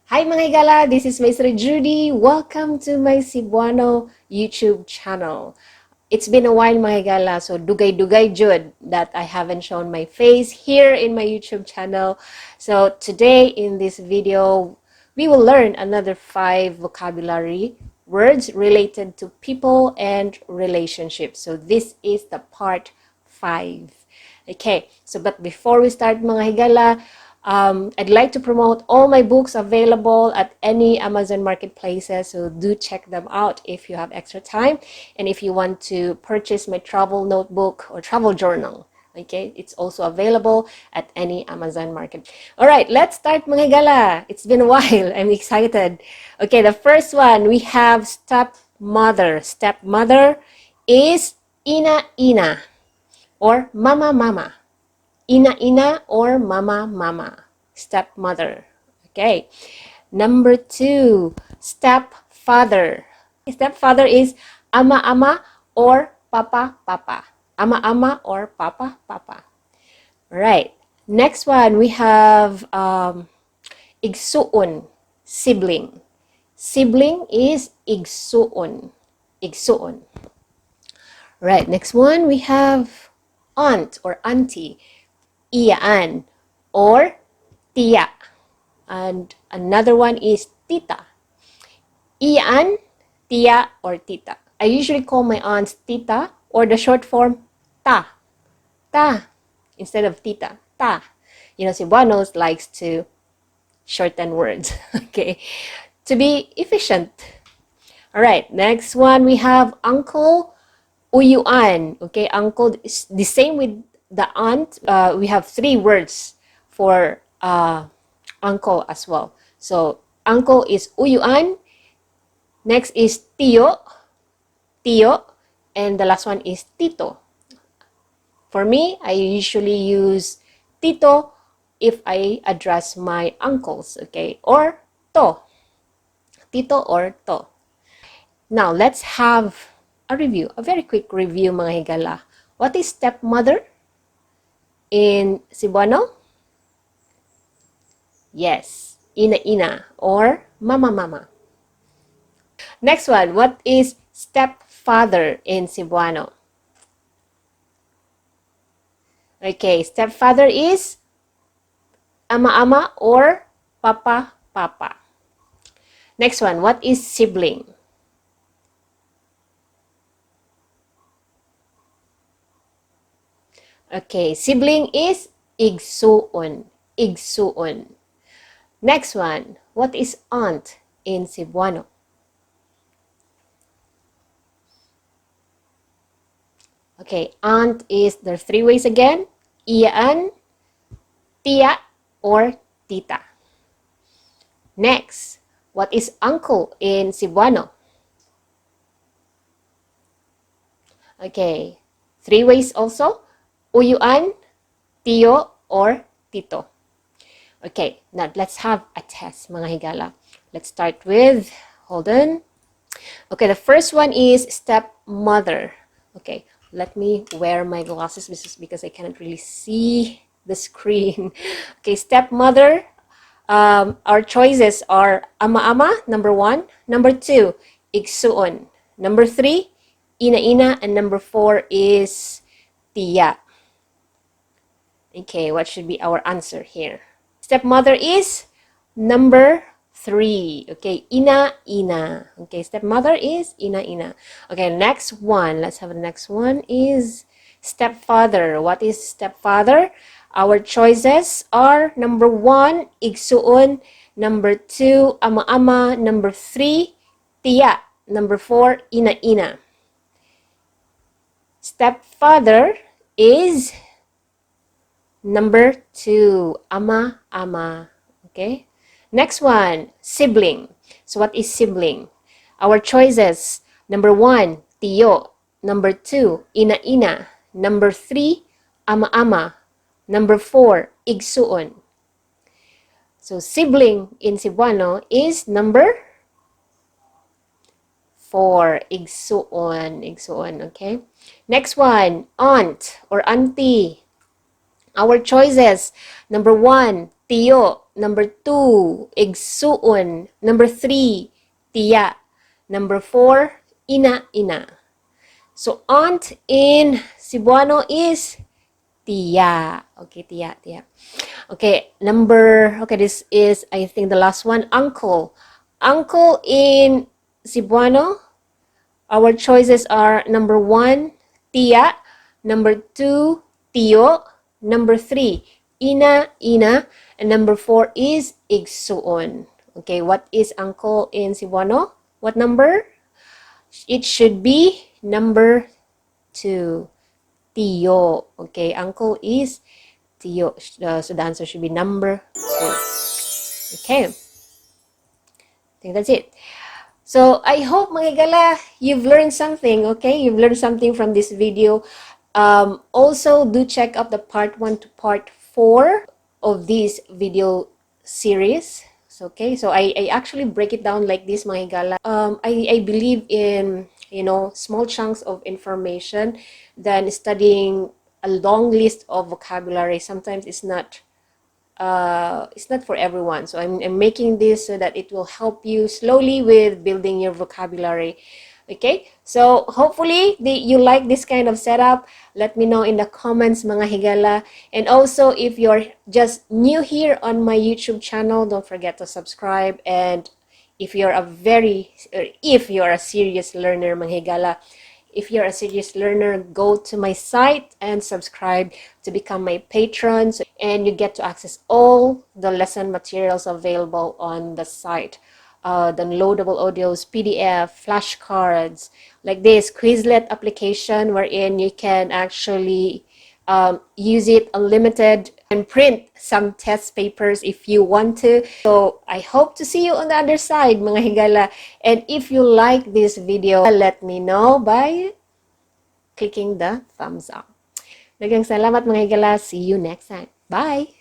Hi mga higala, this is Maestra Judy. Welcome to my Cebuano YouTube channel. It's been a while mga higala, so dugay-dugay jud that I haven't shown my face here in my YouTube channel. So today in this video, we will learn another 5 vocabulary words related to people and relationships. So this is the part 5. Okay, so but before we start mga higala, I'd like to promote all my books available at any Amazon marketplaces, so do check them out if you have extra time. And if you want to purchase my travel notebook or travel journal, okay, it's also available at any Amazon market. All right, let's start mga gala. It's been a while. I'm excited. Okay, the first one, we have stepmother. Stepmother is ina-ina or mama-mama. Ina-ina or mama-mama. Stepmother. Okay. Number 2, stepfather. Stepfather is ama-ama or papa-papa. Ama-ama or papa-papa. Right. Next one, we have igsuon, sibling. Sibling is igsuon. Igsuon. Right. Next one, we have aunt or auntie. Iyaan or tiya. And another one is tita. Iyaan, tiya, or tita. I usually call my aunts tita or the short form ta. Ta instead of tita. Ta. You know, Cebuanos likes to shorten words. Okay. To be efficient. All right. Next one, we have uncle, uyuan. Okay. Uncle is the same with the aunt. We have 3 words for uncle as well. So uncle is uyuan. Next is tiyo, tiyo, and the last one is tito. For me, I usually use tito if I address my uncles, okay, or to, tito or to. Now let's have a review, a very quick review mga higala. What is stepmother in Cebuano? Yes, ina-ina or mama-mama. Next one, what is stepfather in Cebuano? Okay, stepfather is ama-ama or papa-papa. Next one, what is sibling? Okay, sibling is igsuon. Igsuon. Next one, what is aunt in Cebuano? Okay, aunt is, there's 3 ways again. Iyaan, tiya, or tita. Next, what is uncle in Cebuano? Okay, 3 ways also. Uyuan, tiyo, or tito. Okay, now let's have a test, mga higala. Let's start with, hold on. Okay, the first one is stepmother. Okay, let me wear my glasses because I cannot really see the screen. Okay, stepmother. Our choices are ama-ama, number 1. Number 2, igsuon. Number 3, ina-ina. And number 4 is tiya. Okay, what should be our answer here? Stepmother is number 3. Okay, ina-ina. Okay, stepmother is ina-ina. Okay, next one. Let's have the next one is stepfather. What is stepfather? Our choices are number 1, igsuon. Number 2, ama-ama. Number 3, tiya. Number 4, ina-ina. Stepfather is number 2, ama-ama. Okay? Next one, sibling. So what is sibling? Our choices, number 1, tiyo. Number 2, ina-ina. Number 3, ama-ama. Number 4, igsuon. So sibling in Cebuano is number 4, igsuon. Igsuon, okay? Next one, aunt or auntie. Our choices, number 1, tiyo. Number 2, igsuon. Number 3, tiya. Number 4, ina. So, aunt in Cebuano is tiya. Okay, tiya. Okay, this is, I think, the last one, uncle. Uncle in Cebuano, our choices are number 1, tiya. Number 2, tiyo. Number 3, ina. And number 4 is igsuon. Okay, what is uncle in Cebuano? What number? It should be number 2, tiyo. Okay, uncle is tiyo. So the answer should be number 2. Okay, I think that's it. So I hope mga higala, you've learned something, okay? You've learned something from this video. Also, do check out the part 1 to part 4 of this video series. Okay, so I actually break it down like this, mga higala. I believe in, small chunks of information than studying a long list of vocabulary. Sometimes it's not for everyone. So I'm making this so that it will help you slowly with building your vocabulary. Okay, so hopefully you like this kind of setup. Let me know in the comments, mga higala. And also, if you're just new here on my YouTube channel, don't forget to subscribe. And if you're a serious learner, mga higala, if you're a serious learner, go to my site and subscribe to become my patron, and you get to access all the lesson materials available on the site. Downloadable audios, PDF, flashcards, like this Quizlet application wherein you can actually use it unlimited and print some test papers if you want to. So I hope to see you on the other side, mga higala. And if you like this video, let me know by clicking the thumbs up. Daghang salamat, mga higala. See you next time. Bye!